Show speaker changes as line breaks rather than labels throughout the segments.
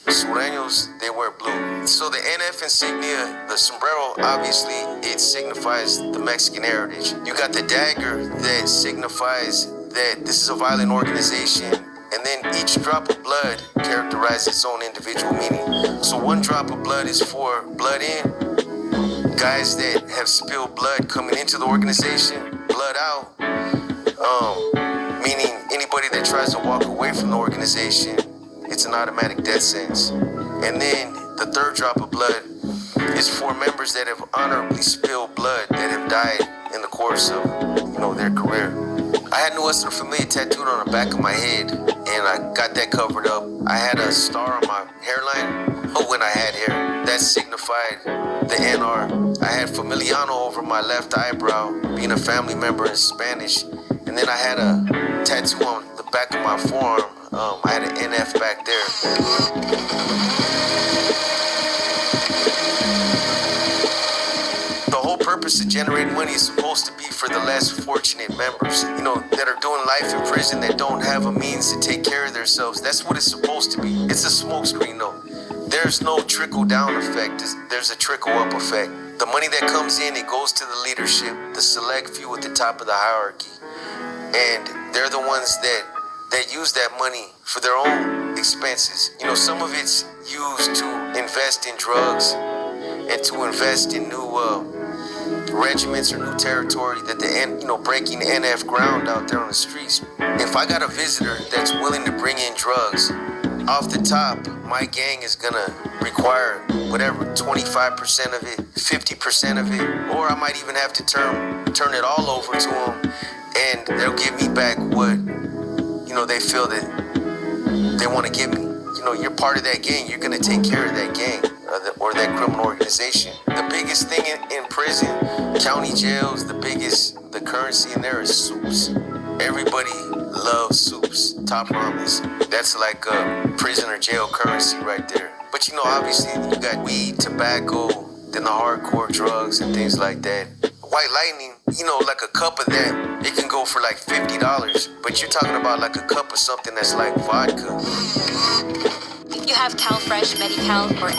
Sureños, they wear blue. So the NF insignia, the sombrero, obviously it signifies the Mexican heritage. You got the dagger that signifies that this is a violent organization, and then each drop of blood characterizes its own individual meaning. So one drop of blood is for blood in, guys that have spilled blood coming into the organization, blood out, meaning anybody that tries to walk away from the organization, it's an automatic death sentence. And then the third drop of blood is for members that have honorably spilled blood, that have died in the course of, their career. I had Nuestra Familia tattooed on the back of my head, and I got that covered up. I had a star on my hairline when I had hair. That signified the NR. I had Familiano over my left eyebrow, being a family member in Spanish. And then I had a tattoo on the back of my forearm. I had an NF back there. The whole purpose of generating money is supposed to be for the less fortunate members, that are doing life in prison, that don't have a means to take care of themselves. That's what it's supposed to be. It's a smokescreen, though. There's no trickle-down effect. There's a trickle-up effect. The money that comes in, it goes to the leadership, the select few at the top of the hierarchy. And they're the ones that use that money for their own expenses. Some of it's used to invest in drugs and to invest in new regiments or new territory that breaking NF ground out there on the streets. If I got a visitor that's willing to bring in drugs, off the top, my gang is gonna require whatever, 25% of it, 50% of it, or I might even have to turn it all over to them, and they'll give me back what, they feel that they want to give me. You're part of that gang. You're gonna take care of that gang or that criminal organization. The biggest thing in prison, county jails, the currency in there is soups. Everybody loves soups, top ramens. That's like a prison or jail currency right there. But obviously you got weed, tobacco, then the hardcore drugs and things like that. White Lightning, like a cup of that, it can go for like $50. But you're talking about like a cup of something that's like vodka.
If you have CalFresh, Medi-Cal, or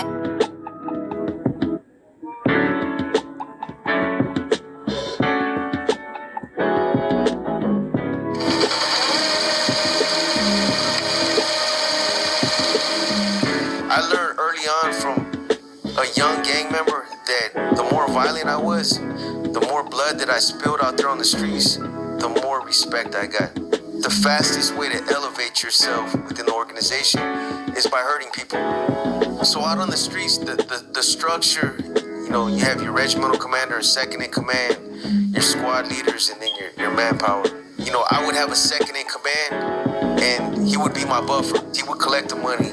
I learned early on from a young gang member that the more violent I was, the more blood that I spilled out there on the streets, the more respect I got. The fastest way to elevate yourself within the organization is by hurting people. So out on the streets, the structure, you have your regimental commander, second in command, your squad leaders, and then your manpower. I would have a second in command, and he would be my buffer. He would collect the money.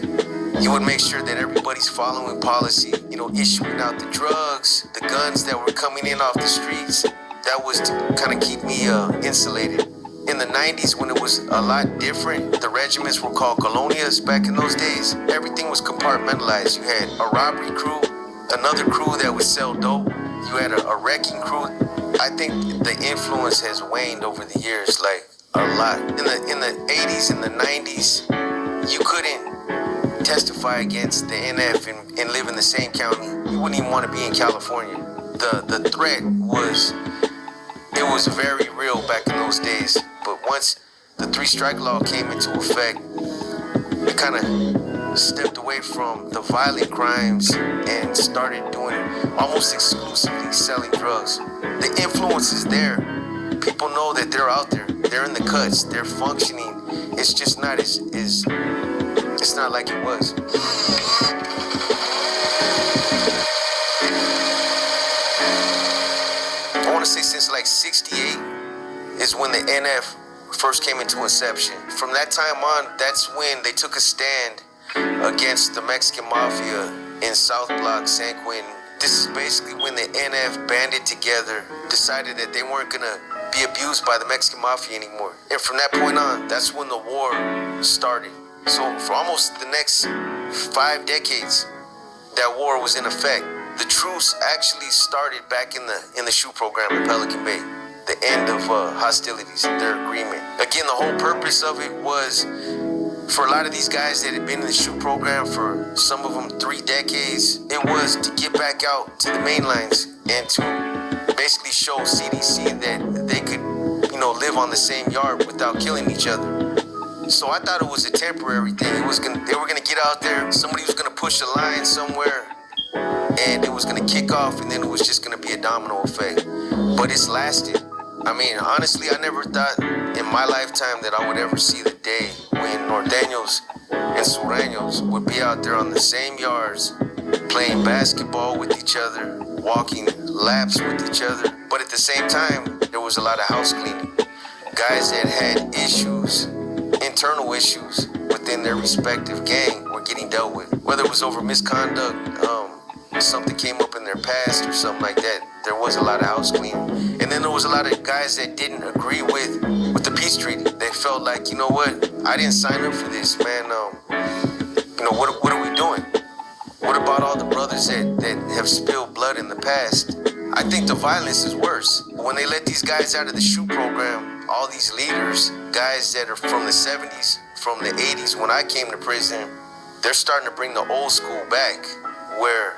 He would make sure that everybody's following policy, issuing out the drugs, the guns that were coming in off the streets. That was to kind of keep me insulated. In the 90s, when it was a lot different, the regiments were called colonias back in those days. Everything was compartmentalized. You had a robbery crew, another crew that would sell dope. You had a wrecking crew. I think the influence has waned over the years, like a lot. In the 80s and the 90s, you couldn't testify against the NF and live in the same county. You wouldn't even want to be in California. The threat was very real back in those days. But once the 3-strike law came into effect, it kind of stepped away from the violent crimes and started doing almost exclusively selling drugs. The influence is there. People know that they're out there. They're in the cuts. They're functioning. It's just not it's not like it was. I want to say since like 68 is when the NF first came into inception. From that time on, that's when they took a stand against the Mexican Mafia in South Block, San Quentin. This is basically when the NF banded together, decided that they weren't gonna be abused by the Mexican Mafia anymore. And from that point on, that's when the war started. So for almost the next 5 decades, that war was in effect. The truce actually started back in the SHU program in Pelican Bay. The end of hostilities, their agreement. Again, the whole purpose of it was For a lot of these guys that had been in the shoot program for some of them 3 decades, it was to get back out to the main lines and to basically show CDC that they could, live on the same yard without killing each other. So I thought it was a temporary thing. They were gonna get out there, somebody was gonna push a line somewhere, and it was gonna kick off, and then it was just gonna be a domino effect. But it's lasted. I mean, honestly, I never thought in my lifetime that I would ever see the day when Norteños and Sureños would be out there on the same yards, playing basketball with each other, walking laps with each other. But at the same time, there was a lot of house cleaning. Guys that had issues, internal issues within their respective gang were getting dealt with. Whether it was over misconduct, something came up in their past or something like that, there was a lot of house cleaning. And then there was a lot of guys that didn't agree with the peace treaty. They felt like, you know what, I didn't sign up for this, man. What are we doing? What about all the brothers that have spilled blood in the past? I think the violence is worse. When they let these guys out of the shoot program, all these leaders, guys that are from the 70s, from the 80s, when I came to prison, they're starting to bring the old school back, where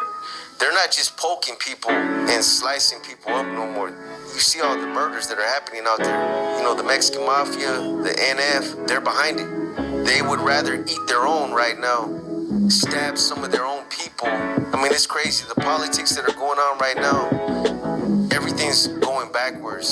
they're not just poking people and slicing people up no more. You see all the murders that are happening out there. The Mexican Mafia, the NF, they're behind it. They would rather eat their own right now, stab some of their own people. I mean, it's crazy. The politics that are going on right now, everything's going backwards.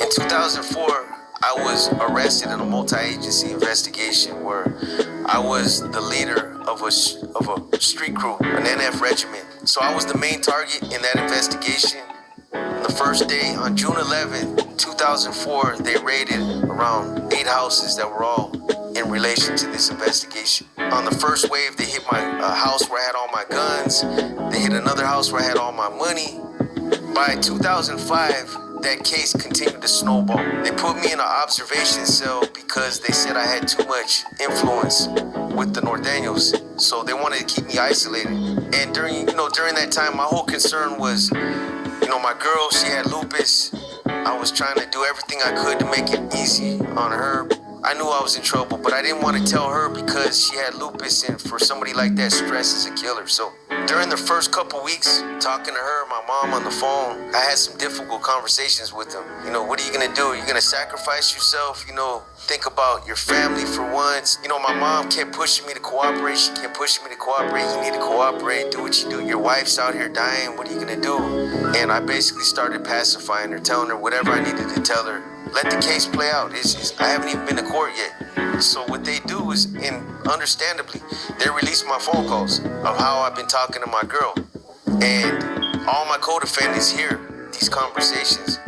In 2004, I was arrested in a multi-agency investigation where I was the leader of a street crew, an NF regiment. So I was the main target in that investigation. On the first day, on June 11th, 2004, they raided around 8 houses that were all in relation to this investigation. On the first wave, they hit my house where I had all my guns. They hit another house where I had all my money. By 2005, that case continued to snowball. They put me in an observation cell because they said I had too much influence with the Norteños. So they wanted to keep me isolated. And during that time, my whole concern was, my girl, she had lupus. I was trying to do everything I could to make it easy on her. I knew I was in trouble, but I didn't want to tell her because she had lupus, and for somebody like that, stress is a killer. So during the first couple weeks, talking to her, my mom on the phone, I had some difficult conversations with them. What are you gonna do? Are you gonna sacrifice yourself? Think about your family for once. My mom kept pushing me to cooperate. She kept pushing me to cooperate. You need to cooperate. Do what you do. Your wife's out here dying. What are you gonna do? And I basically started pacifying her, telling her whatever I needed to tell her. Let the case play out. I haven't even been to court yet. So what they do is, and understandably, they release my phone calls of how I've been talking to my girl. And all my co-defendants hear these conversations,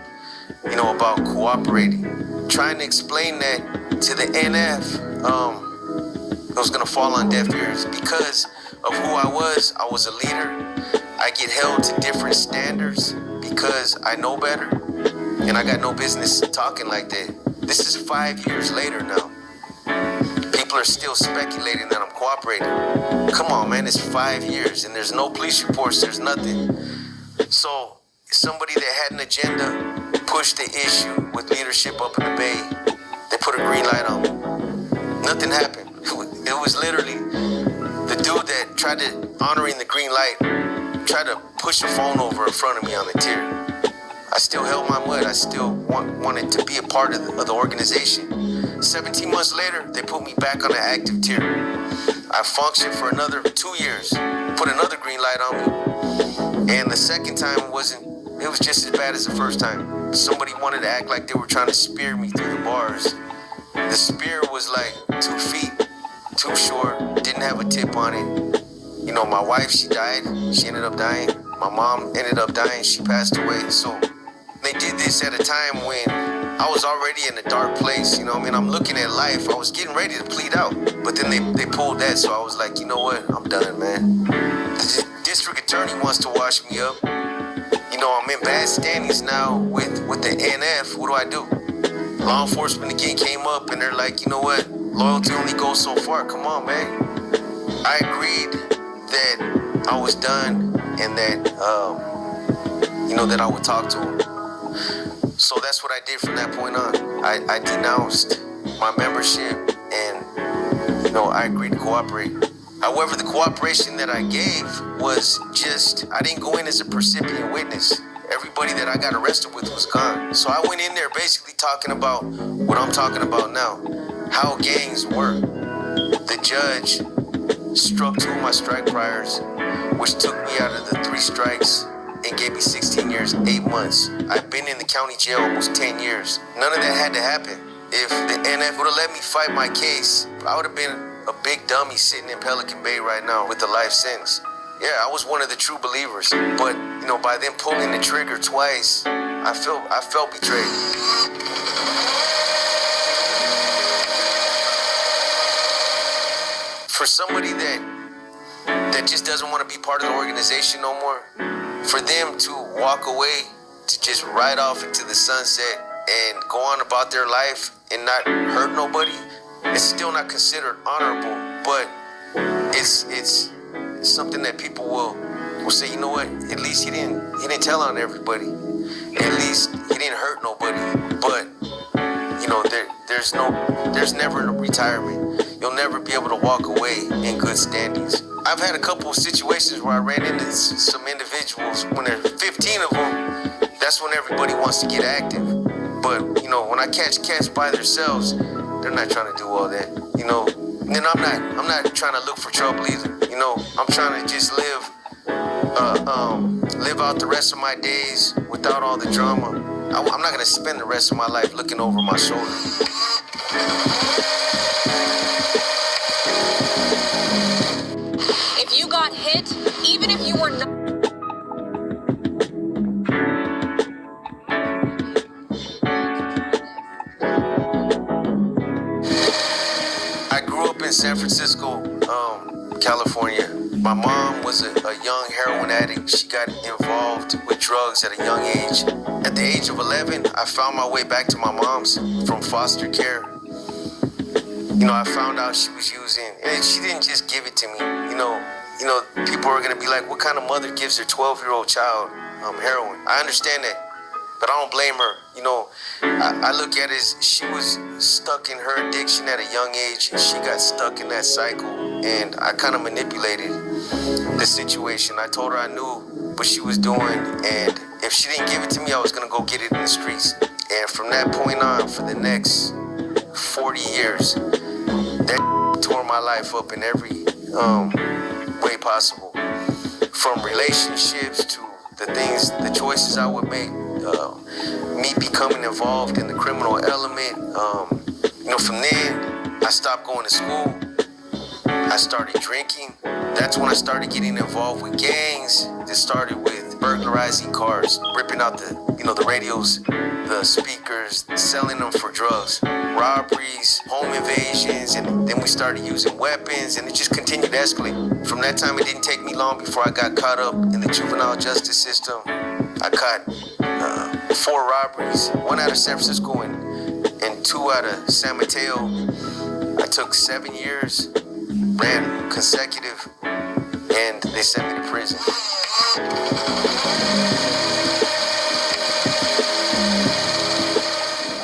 about cooperating. Trying to explain that to the NF, it was gonna fall on deaf ears. Because of who I was a leader. I get held to different standards because I know better. And I got no business talking like that. This is 5 years later now. People are still speculating that I'm cooperating. Come on, man, it's 5 years and there's no police reports, there's nothing. So somebody that had an agenda pushed the issue with leadership up in the Bay. They put a green light on me. Nothing happened. It was literally the dude that tried to, honoring the green light, tried to push a phone over in front of me on the tier. I still held my mud. I still wanted to be a part of the organization. 17 months later, they put me back on the active tier. I functioned for another 2 years, put another green light on me. And the second time it was just as bad as the first time. Somebody wanted to act like they were trying to spear me through the bars. The spear was like 2 feet, too short, didn't have a tip on it. My wife, she died. She ended up dying. My mom ended up dying. She passed away. So they did this at a time when I was already in a dark place. I'm looking at life. I was getting ready to plead out. But then they pulled that. So I was like, you know what? I'm done, man. The district attorney wants to wash me up. I'm in bad standings now with the NF. What do I do? Law enforcement again came up and they're like, you know what? Loyalty only goes so far. Come on, man. I agreed that I was done and that, that I would talk to him. that's what I did from that point on. I denounced my membership and, I agreed to cooperate. However, the cooperation that I gave was just, I didn't go in as a percipient witness. Everybody that I got arrested with was gone. So I went in there basically talking about what I'm talking about now, how gangs work. The judge struck 2 of my strike priors, which took me out of the 3 strikes and gave me 16 years, 8 months. I've been in the county jail almost 10 years. None of that had to happen. If the NF would have let me fight my case, I would have been a big dummy sitting in Pelican Bay right now with a life sentence. Yeah, I was one of the true believers. But, by them pulling the trigger twice, I felt betrayed. For somebody that just doesn't want to be part of the organization no more, for them to walk away, to just ride off into the sunset and go on about their life and not hurt nobody, it's still not considered honorable. But it's something that people will say, you know what? At least he didn't tell on everybody. At least he didn't hurt nobody. But there's never a retirement. You'll never be able to walk away in good standings. I've had a couple of situations where I ran into some individuals. When there's 15 of them, that's when everybody wants to get active. But, when I catch cats by themselves, they're not trying to do all that. And I'm not trying to look for trouble either. I'm trying to just live out the rest of my days without all the drama. I'm not going to spend the rest of my life looking over my shoulder.
If you got hit, even if you were not...
I grew up in San Francisco, California. My mom was a young heroin addict. She got involved with drugs at a young age. At the age of 11, I found my way back to my mom's from foster care. I found out she was using, and she didn't just give it to me. People are gonna be like, what kind of mother gives their 12-year-old child heroin? I understand that, but I don't blame her. I look at it as she was stuck in her addiction at a young age, and she got stuck in that cycle, and I kind of manipulated the situation. I told her I knew what she was doing, and if she didn't give it to me, I was gonna go get it in the streets. And from that point on, for the next 40 years, that tore my life up in every way possible. From relationships to the choices I would make, me becoming involved in the criminal element. From then, I stopped going to school. I started drinking. That's when I started getting involved with gangs. It started with burglarizing cars, ripping out the radios, the speakers, selling them for drugs, robberies, home invasions, and then we started using weapons, and it just continued to escalate. From that time, it didn't take me long before I got caught up in the juvenile justice system. I caught 4 robberies, 1 out of San Francisco and 2 out of San Mateo. I took 7 years, ran consecutive, and they sent me to prison.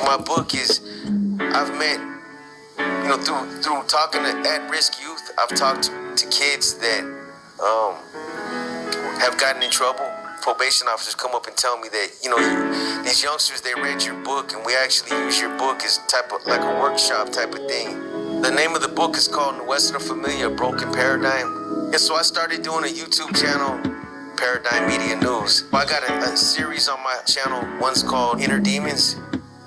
My book is, I've met, through talking to at-risk youth, I've talked to kids that have gotten in trouble. Probation officers come up and tell me that, these youngsters, they read your book, and we actually use your book as like a workshop type of thing. The name of the book is called Nuestra Familia, Broken Paradigm. And so I started doing a YouTube channel, Paradigm Media News. I got a series on my channel. One's called Inner Demons,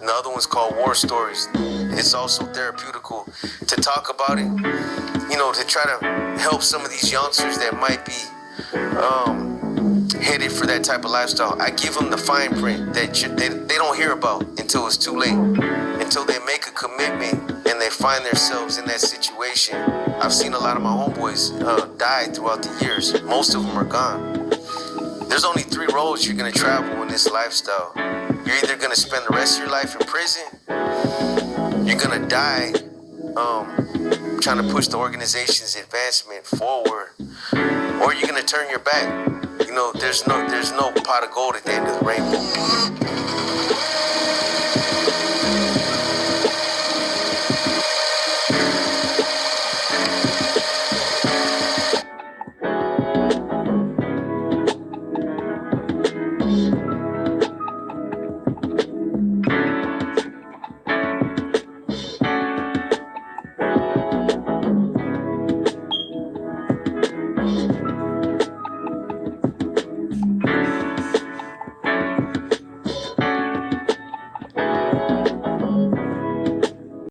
and the other one's called War Stories. It's also therapeutical to talk about it, to try to help some of these youngsters that might be headed for that type of lifestyle. I give them the fine print that they don't hear about until it's too late, until they make a commitment and they find themselves in that situation. I've seen a lot of my homeboys die throughout the years. Most of them are gone. There's only 3 roads you're gonna travel in this lifestyle. You're either gonna spend the rest of your life in prison, you're gonna die trying to push the organization's advancement forward, or you're gonna turn your back. There's no pot of gold at the end of the rainbow.